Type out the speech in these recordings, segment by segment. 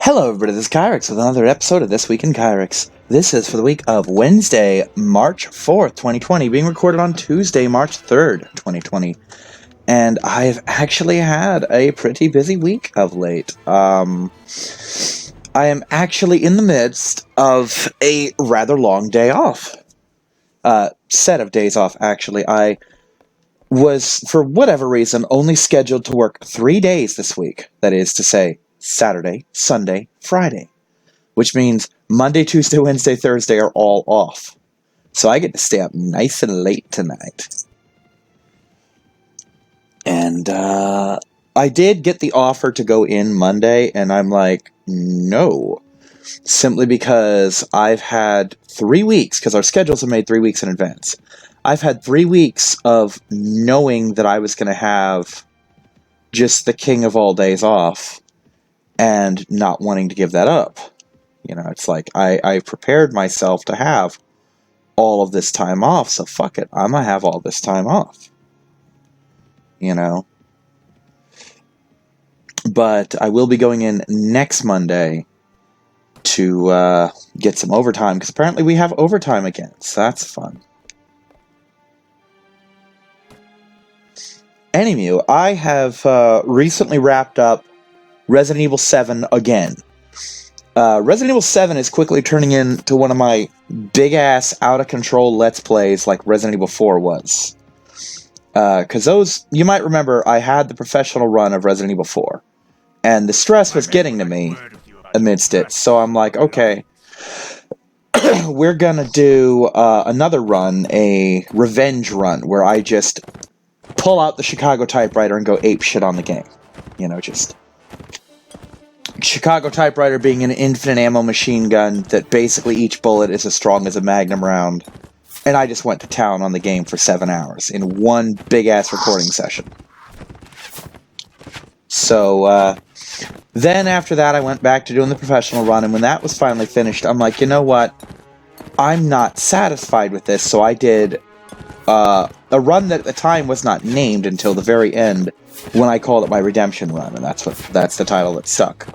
Hello everybody, this is Kyrix with another episode of This Week in Kyrix. This is for the week of Wednesday, March 4th, 2020, being recorded on Tuesday, March 3rd, 2020. And I've actually had a pretty busy week of late. I am actually in the midst of a rather long day off. Set of days off, actually. I was, for whatever reason, only scheduled to work 3 days this week. That is to say, Saturday, Sunday, Friday. Which means Monday, Tuesday, Wednesday, Thursday are all off. So I get to stay up nice and late tonight. And I did get the offer to go in Monday, and I'm like, no. Simply because I've had 3 weeks, because our schedules are made 3 weeks in advance. I've had 3 weeks of knowing that I was going to have just the king of all days off. And not wanting to give that up. You know, it's like, I prepared myself to have all of this time off, so fuck it, I'm gonna have all this time off. You know? But I will be going in next Monday to get some overtime, because apparently we have overtime again, so that's fun. Anywho, I have recently wrapped up Resident Evil 7 again. Resident Evil 7 is quickly turning into one of my big-ass, out-of-control Let's Plays like Resident Evil 4 was. Because those, you might remember, I had the professional run of Resident Evil 4. And the stress was getting to me amidst it. So I'm like, okay, we're gonna do another run, a revenge run, where I just pull out the Chicago typewriter and go ape shit on the game. You know, just Chicago typewriter being an infinite ammo machine gun that basically each bullet is as strong as a Magnum round. And I just went to town on the game for 7 hours in one big-ass recording session. So, then after that I went back to doing the professional run, and when that was finally finished, I'm like, you know what? I'm not satisfied with this, so I did a run that at the time was not named until the very end, when I called it my redemption run, and that's the title that stuck.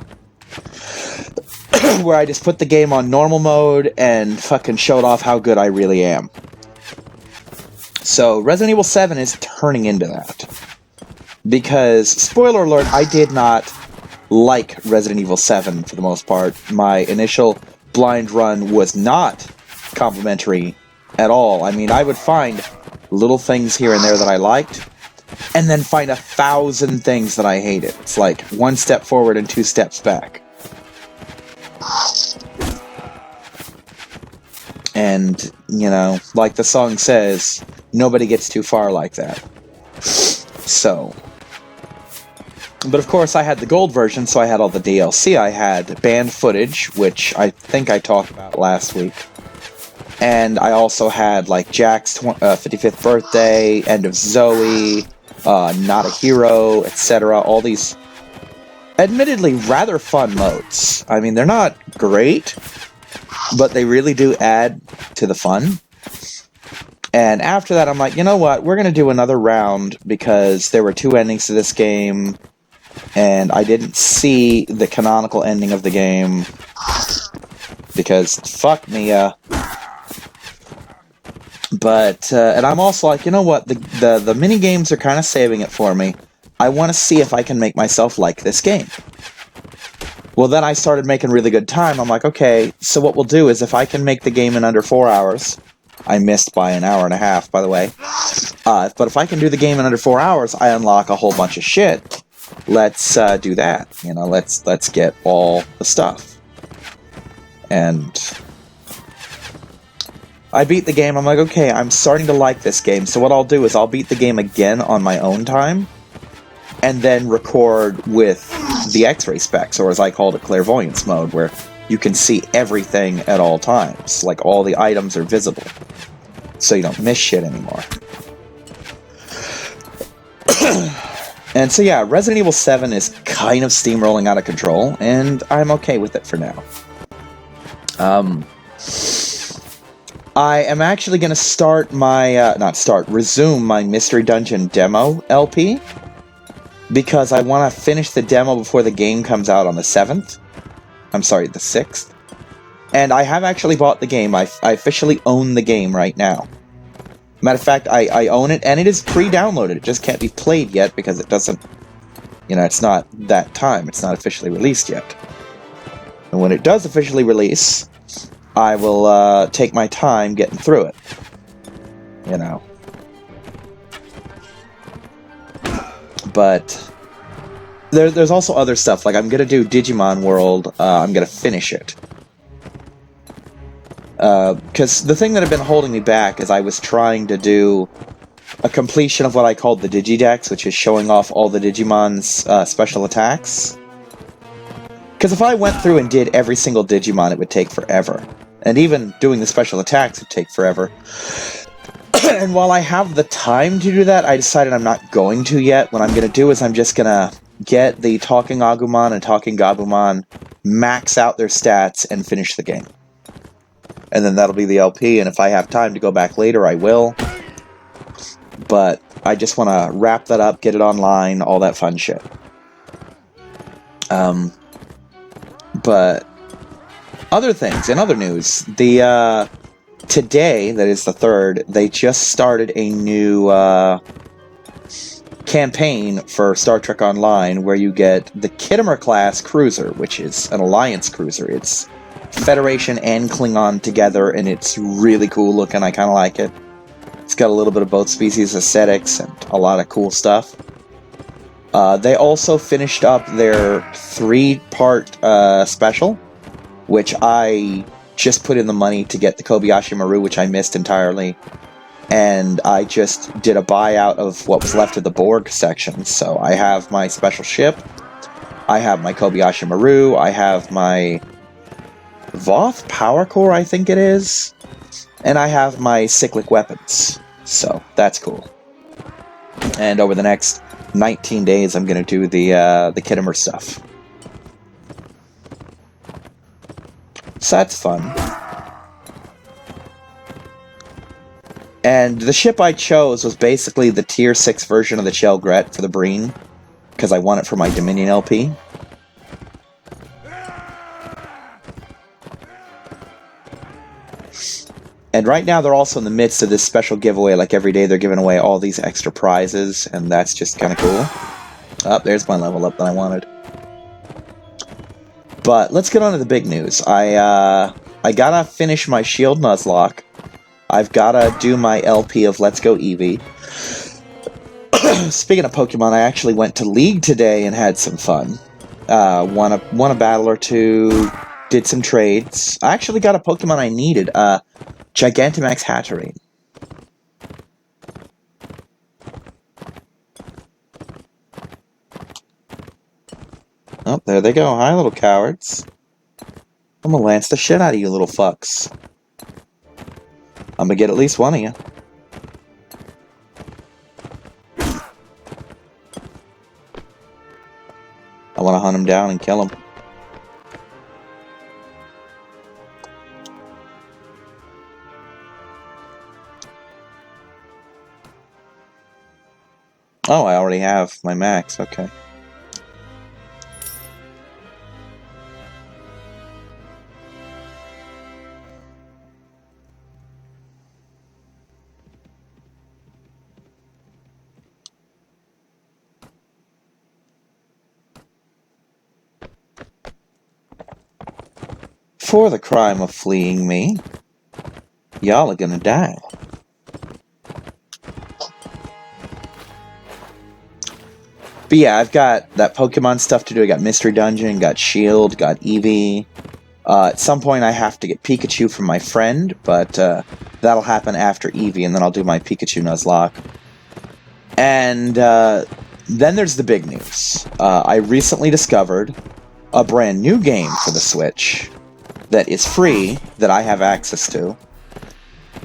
Where I just put the game on normal mode and fucking showed off how good I really am. So Resident Evil 7 is turning into that. Because, spoiler alert, I did not like Resident Evil 7 for the most part. My initial blind run was not complimentary at all. I mean, I would find little things here and there that I liked, and then find 1,000 things that I hated. It's like 1 step forward and 2 steps back. And, you know, like the song says, nobody gets too far like that. So. But of course I had the gold version, so I had all the DLC. I had banned footage, which I think I talked about last week. And I also had, like, Jack's 55th birthday, End of Zoe, Not a Hero, etc. All these admittedly rather fun modes. I mean, they're not great, but they really do add to the fun. And after that, I'm like, you know what? We're going to do another round, because there were 2 endings to this game, and I didn't see the canonical ending of the game, because fuck me, But, and I'm also like, you know what, the mini-games are kind of saving it for me. I want to see if I can make myself like this game. Well, then I started making really good time. I'm like, okay, so what we'll do is if I can make the game in under 4 hours, I missed by an hour and a half, by the way, but if I can do the game in under 4 hours, I unlock a whole bunch of shit. Let's do that, you know, let's get all the stuff. And I beat the game. I'm like, okay, I'm starting to like this game, so what I'll do is I'll beat the game again on my own time, and then record with the X-ray specs, or as I called it, clairvoyance mode, where you can see everything at all times. Like, all the items are visible, so you don't miss shit anymore. And so yeah, Resident Evil 7 is kind of steamrolling out of control, and I'm okay with it for now. I am actually going to start my, resume my Mystery Dungeon demo LP, because I want to finish the demo before the game comes out on the 7th. I'm sorry, the 6th. And I have actually bought the game. I officially own the game right now. Matter of fact, I own it, and it is pre-downloaded. It just can't be played yet because it doesn't... You know, it's not that time. It's not officially released yet. And when it does officially release, I will take my time getting through it. You know. But there's also other stuff. Like, I'm going to do Digimon World. I'm going to finish it. Because the thing that had been holding me back is I was trying to do a completion of what I called the Digidex, which is showing off all the Digimon's special attacks. Because if I went through and did every single Digimon, it would take forever. And even doing the special attacks would take forever. And while I have the time to do that, I decided I'm not going to yet. What I'm going to do is I'm just going to get the Talking Agumon and Talking Gabumon, max out their stats, and finish the game. And then that'll be the LP, and if I have time to go back later, I will. But I just want to wrap that up, get it online, all that fun shit. But other things, in other news, today, that is the 3rd, they just started a new campaign for Star Trek Online where you get the Kittimer class cruiser, which is an Alliance cruiser. It's Federation and Klingon together, and it's really cool looking. I kind of like it. It's got a little bit of both species aesthetics and a lot of cool stuff. They also finished up their 3-part special, which I just put in the money to get the Kobayashi Maru, which I missed entirely. And I just did a buyout of what was left of the Borg section. So I have my special ship, I have my Kobayashi Maru, I have my Voth Power Core, I think it is, and I have my cyclic weapons. So that's cool. And over the next 19 days, I'm going to do the Kittimer stuff. So that's fun. And the ship I chose was basically the Tier 6 version of the Chelgret for the Breen, because I want it for my Dominion LP. And right now they're also in the midst of this special giveaway. Like every day they're giving away all these extra prizes, and that's just kind of cool. Oh, there's my level up that I wanted. But let's get on to the big news. I gotta finish my Shield Nuzlocke. I've gotta do my LP of Let's Go Eevee. Speaking of Pokemon, I actually went to League today and had some fun. Won a battle or two, did some trades. I actually got a Pokemon I needed, Gigantamax Hatterene. Oh, there they go. Hi, little cowards. I'm gonna lance the shit out of you, little fucks. I'm gonna get at least one of you. I want to hunt him down and kill him. Oh, I already have my max. Okay. For the crime of fleeing me, y'all are gonna die. But yeah, I've got that Pokemon stuff to do. I got Mystery Dungeon, got Shield, got Eevee. At some point I have to get Pikachu from my friend, but that'll happen after Eevee, and then I'll do my Pikachu Nuzlocke. And then there's the big news. I recently discovered a brand new game for the Switch that is free, that I have access to.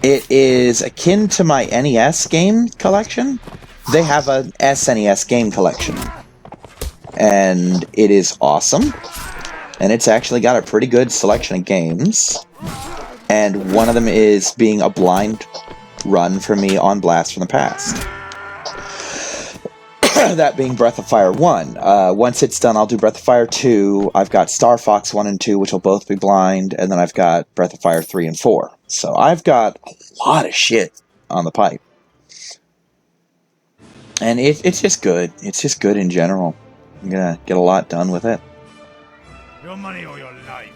It is akin to my NES game collection. They have an SNES game collection. And it is awesome. And it's actually got a pretty good selection of games. And one of them is being a blind run for me on Blast from the Past. That being Breath of Fire 1. Once it's done, I'll do Breath of Fire 2. I've got Star Fox 1 and 2, which will both be blind, and then I've got Breath of Fire 3 and 4. So I've got a lot of shit on the pipe. And it's just good. It's just good in general. I'm gonna get a lot done with it. Your money or your life.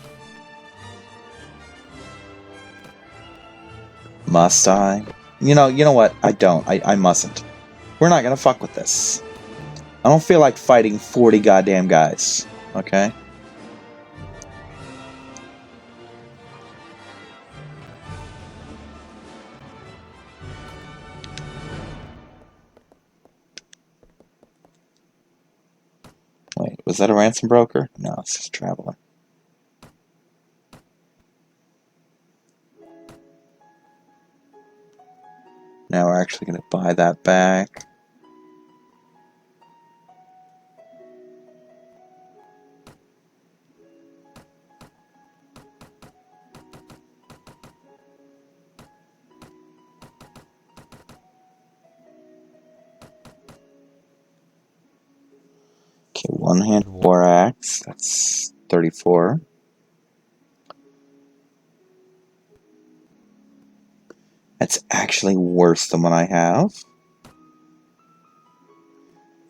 Must I? You know what? I don't. I mustn't. We're not gonna fuck with this. I don't feel like fighting 40 goddamn guys. Okay? Wait, was that a ransom broker? No, it's just a traveler. Now we're actually going to buy that back. Okay, one-handed war axe. That's 34. That's actually worse than what I have.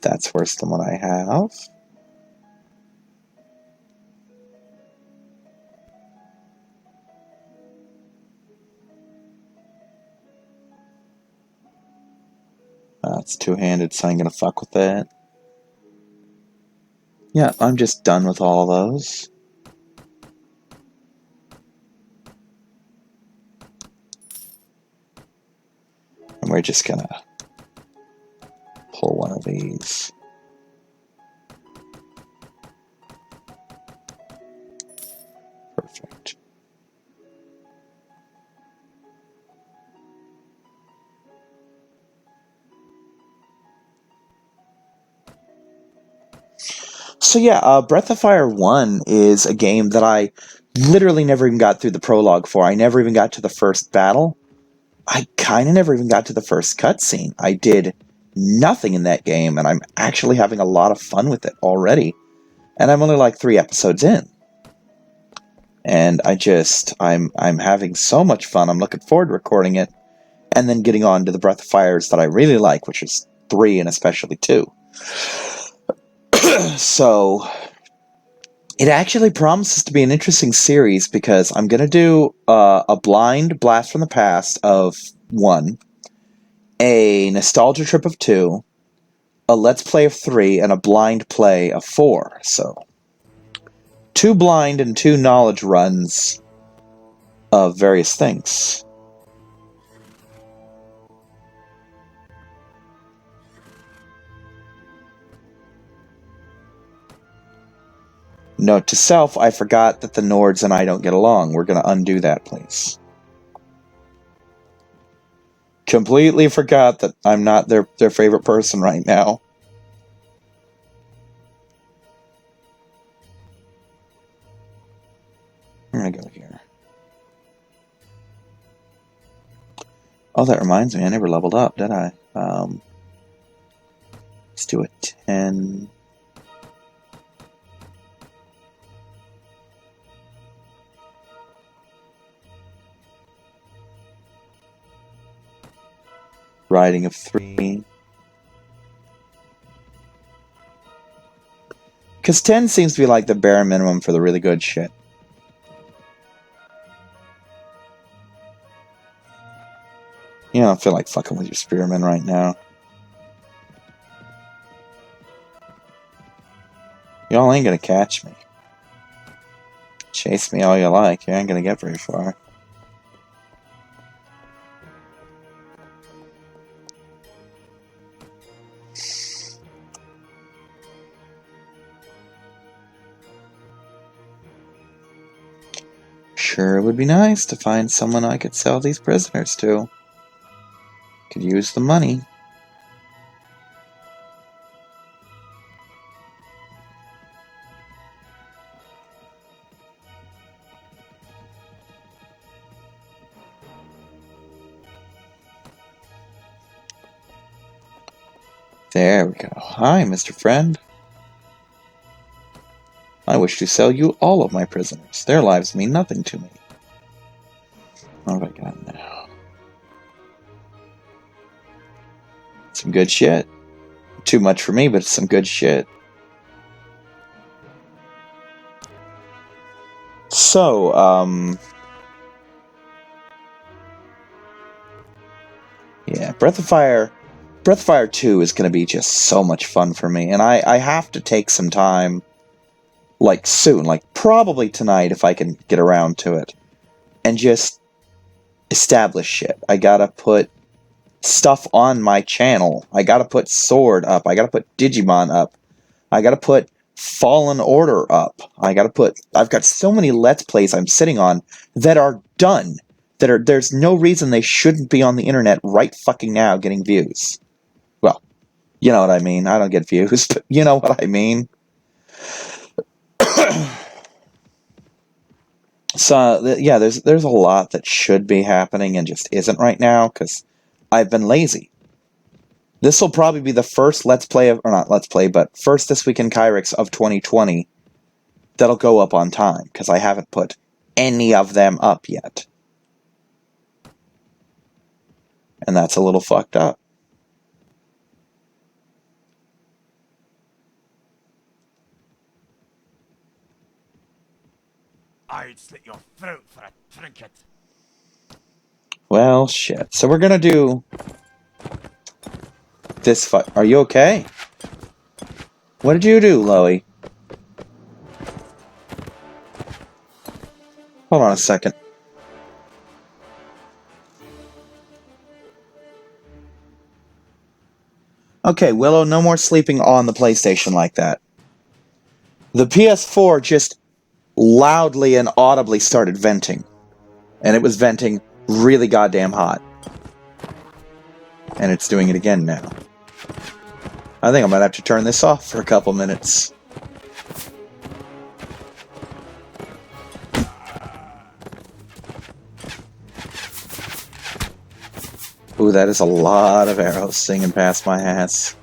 That's worse than what I have. It's two-handed, so I'm going to fuck with that. Yeah, I'm just done with all those. And we're just going to pull one of these. Perfect. So yeah, Breath of Fire 1 is a game that I literally never even got through the prologue for. I never even got to the first battle. I kind of never even got to the first cutscene. I did nothing in that game, and I'm actually having a lot of fun with it already. And I'm only like 3 episodes in. And I'm having so much fun. I'm looking forward to recording it, and then getting on to the Breath of Fires that I really like, which is 3 and especially 2. So it actually promises to be an interesting series because I'm going to do a blind blast from the past of 1, a nostalgia trip of 2, a let's play of 3, and a blind play of 4. So 2 blind and 2 knowledge runs of various things. Note to self, I forgot that the Nords and I don't get along. We're going to undo that, please. Completely forgot that I'm not their favorite person right now. I'm going to go here. Oh, that reminds me, I never leveled up, did I? Let's do a 10... Riding of 3. Because 10 seems to be like the bare minimum for the really good shit. You know, I don't feel like fucking with your spearmen right now. Y'all ain't gonna catch me. Chase me all you like, you ain't gonna get very far. Sure would be nice to find someone I could sell these prisoners to. Could use the money. There we go. Hi, Mr. Friend. I wish to sell you all of my prisoners. Their lives mean nothing to me. What have I got now? Some good shit. Too much for me, but it's some good shit. So, yeah, Breath of Fire 2 is going to be just so much fun for me, and I have to take some time, like, soon, like, probably tonight if I can get around to it, and just establish shit. I gotta put stuff on my channel. I gotta put Sword up. I gotta put Digimon up. I gotta put Fallen Order up. I've got so many Let's Plays I'm sitting on that are done. There's no reason they shouldn't be on the internet right fucking now getting views. Well, you know what I mean. I don't get views, but you know what I mean. So, yeah, there's a lot that should be happening and just isn't right now, because I've been lazy. This will probably be the first Let's Play, or not Let's Play, but first This Week in Kyrix of 2020 that'll go up on time, because I haven't put any of them up yet. And that's a little fucked up. I'd slit your throat for a trinket. Well, shit. So we're gonna do this fight. Are you okay? What did you do, Loey? Hold on a second. Okay, Willow, no more sleeping on the PlayStation like that. The PS4 just loudly and audibly started venting. And it was venting really goddamn hot. And it's doing it again now. I think I might have to turn this off for a couple minutes. Ooh, that is a lot of arrows singing past my ass.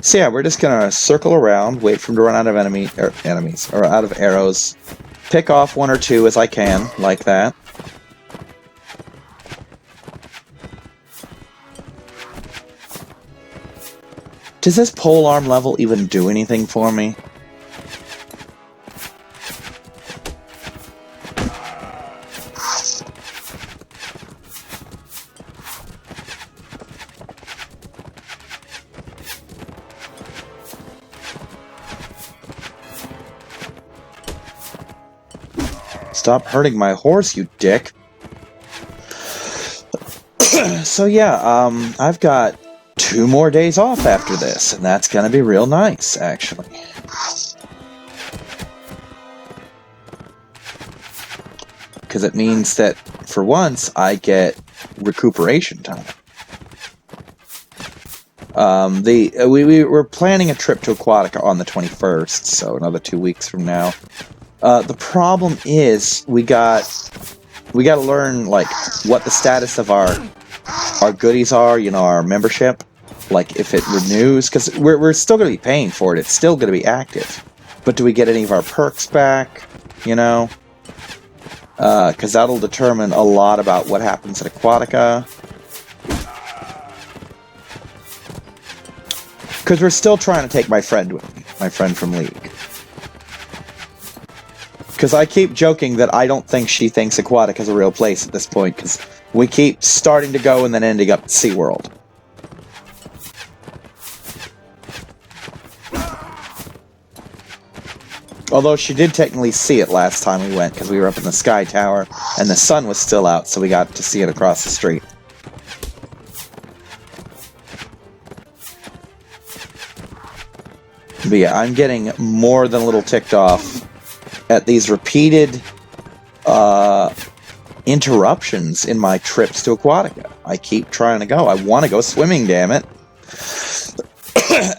So yeah, we're just gonna circle around, wait for him to run out of enemies, or out of arrows. Pick off one or two as I can, like that. Does this pole arm level even do anything for me? Stop hurting my horse, you dick. So yeah, I've got 2 more days off after this, and that's gonna be real nice, actually. Because it means that, for once, I get recuperation time. We were planning a trip to Aquatica on the 21st, so another 2 weeks from now. The problem is we got to learn like what the status of our goodies are, you know, our membership, like if it renews, because we're still going to be paying for it. It's still going to be active, but do we get any of our perks back? You know, because that'll determine a lot about what happens at Aquatica. Because we're still trying to take my friend with me, my friend from League. Because I keep joking that I don't think she thinks Aquatica is a real place at this point, because we keep starting to go and then ending up at SeaWorld. Although she did technically see it last time we went, because we were up in the Sky Tower, and the sun was still out, so we got to see it across the street. But yeah, I'm getting more than a little ticked off at these repeated interruptions in my trips to Aquatica. I keep trying to go. I want to go swimming, damn it.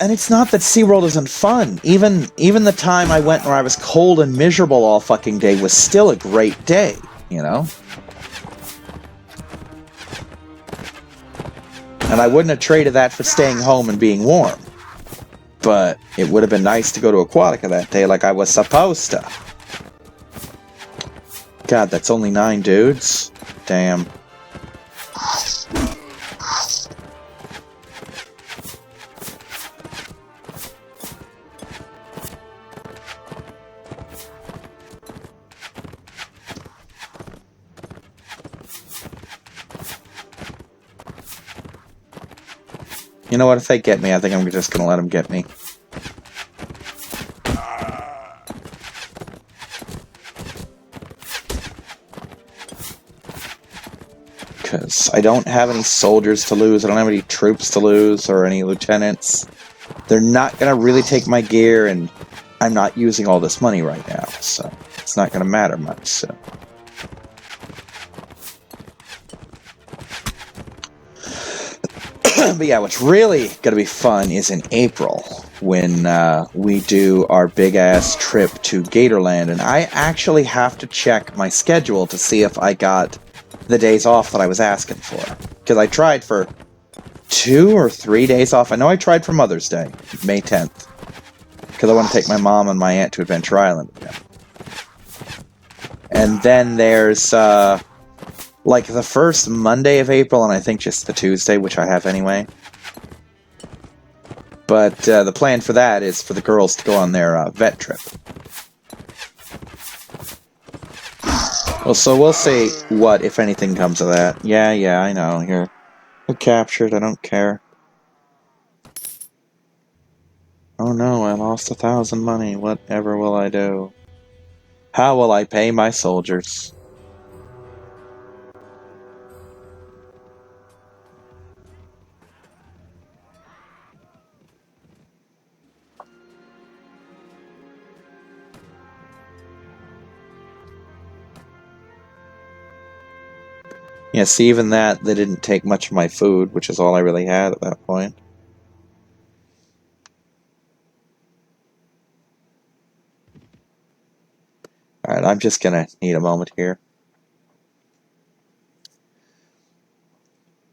And it's not that SeaWorld isn't fun. Even the time I went where I was cold and miserable all fucking day was still a great day, you know? And I wouldn't have traded that for staying home and being warm. But it would have been nice to go to Aquatica that day like I was supposed to. God, that's only 9 dudes? Damn. You know what, if they get me, I think I'm just gonna let them get me. Because I don't have any soldiers to lose, I don't have any troops to lose, or any lieutenants. They're not gonna really take my gear, and I'm not using all this money right now, so it's not gonna matter much, so... But yeah, what's really going to be fun is in April, when we do our big-ass trip to Gatorland, and I actually have to check my schedule to see if I got the days off that I was asking for. Because I tried for 2 or 3 days off. I know I tried for Mother's Day, May 10th, because I want to take my mom and my aunt to Adventure Island again. And then there's... like the first Monday of April, and I think just the Tuesday, which I have anyway. But the plan for that is for the girls to go on their vet trip. Well, so we'll see what, if anything, comes of that. Yeah, I know. You're captured. I don't care. Oh no, I lost 1,000 money. Whatever will I do? How will I pay my soldiers? Yeah, see, even that, they didn't take much of my food, which is all I really had at that point. Alright, I'm just gonna need a moment here.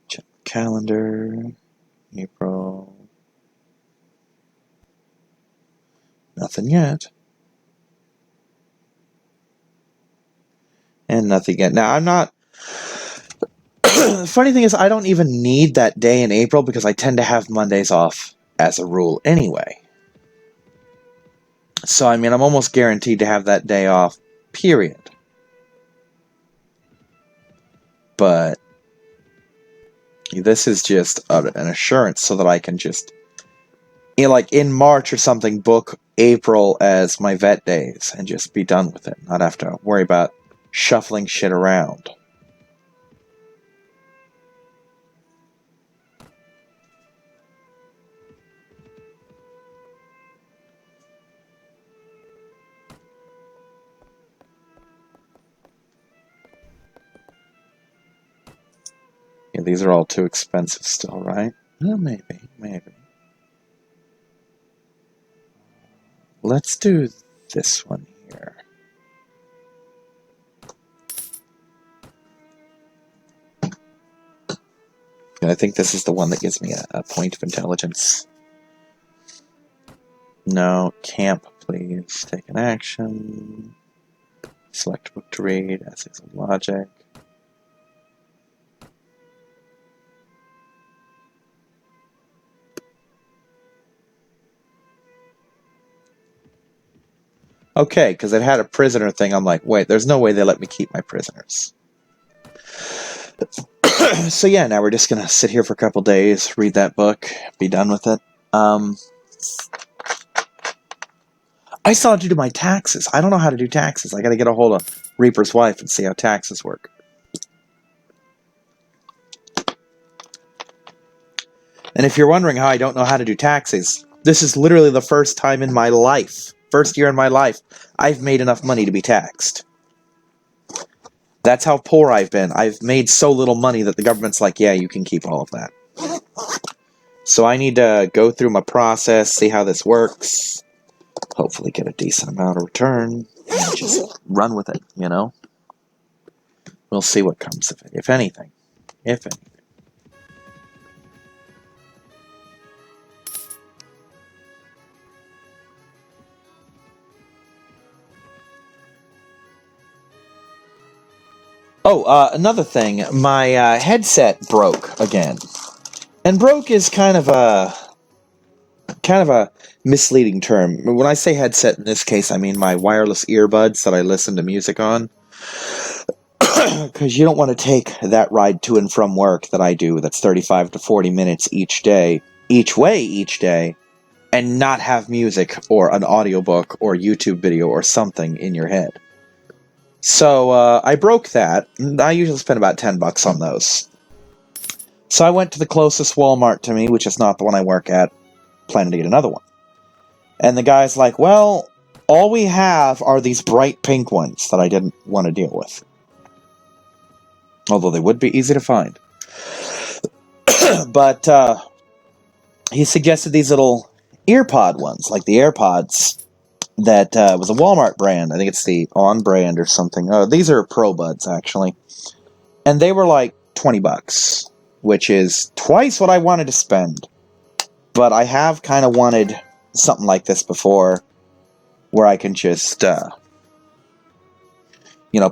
Check calendar. April. Nothing yet. And nothing yet. Now, I'm not... The funny thing is, I don't even need that day in April because I tend to have Mondays off as a rule anyway. So, I mean, I'm almost guaranteed to have that day off, period. But this is just an assurance so that I can just, you know, like in March or something, book April as my vet days and just be done with it. Not have to worry about shuffling shit around. Yeah, these are all too expensive still, right? Well, maybe. Let's do this one here. And I think this is the one that gives me a point of intelligence. No, camp, please. Take an action. Select book to read, essays of logic. Okay, because it had a prisoner thing. I'm like, wait, there's no way they let me keep my prisoners. So yeah, now we're just gonna sit here for a couple days, read that book, be done with it. I still have to do my taxes. I don't know how to do taxes. I gotta get a hold of Reaper's wife and see how taxes work. And if you're wondering how I don't know how to do taxes, this is literally the first time in my life, first year in my life, I've made enough money to be taxed. That's how poor I've been. I've made so little money that the government's like, yeah, you can keep all of that. So I need to go through my process, see how this works, hopefully get a decent amount of return, and just run with it, you know? We'll see what comes of it, if anything. If anything. Another thing. My headset broke again. And broke is kind of a misleading term. When I say headset in this case, I mean my wireless earbuds that I listen to music on. Because you don't want to take that ride to and from work that I do, that's 35 to 40 minutes each day, each day, and not have music or an audiobook or YouTube video or something in your head. So I broke that. I usually spend about $10 on those. So I went to the closest Walmart to me, which is not the one I work at, planning to get another one. And the guy's like, well, all we have are these bright pink ones that I didn't want to deal with. Although they would be easy to find. But he suggested these little earpod ones, like the AirPods, that was a Walmart brand. I think it's the On brand or something. These are Pro Buds, actually. And they were like $20, which is twice what I wanted to spend. But I have kind of wanted something like this before, where I can just,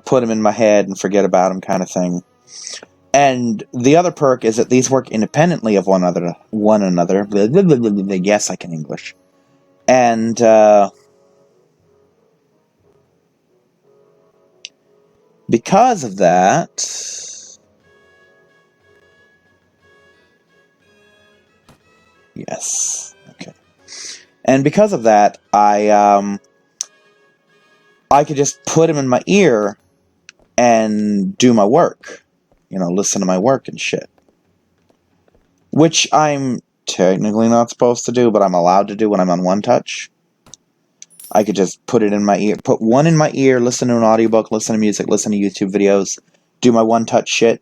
put them in my head and forget about them kind of thing. And the other perk is that these work independently of one another. Yes, I can English. And because of that, yes, okay. And because of that, I could just put them in my ear and do my work. Listen to my work and shit. Which I'm technically not supposed to do, but I'm allowed to do when I'm on One Touch. I could just put it in my ear, put one in my ear, listen to an audiobook, listen to music, listen to YouTube videos, do my One Touch shit.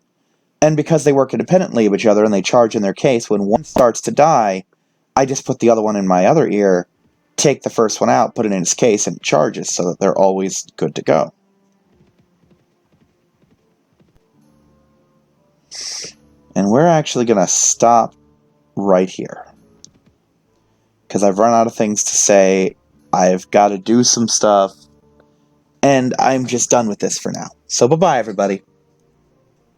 And because they work independently of each other and they charge in their case, when one starts to die, I just put the other one in my other ear, take the first one out, put it in its case, and it charges so that they're always good to go. And we're actually going to stop right here. Because I've run out of things to say. I've got to do some stuff. And I'm just done with this for now. So bye-bye, everybody.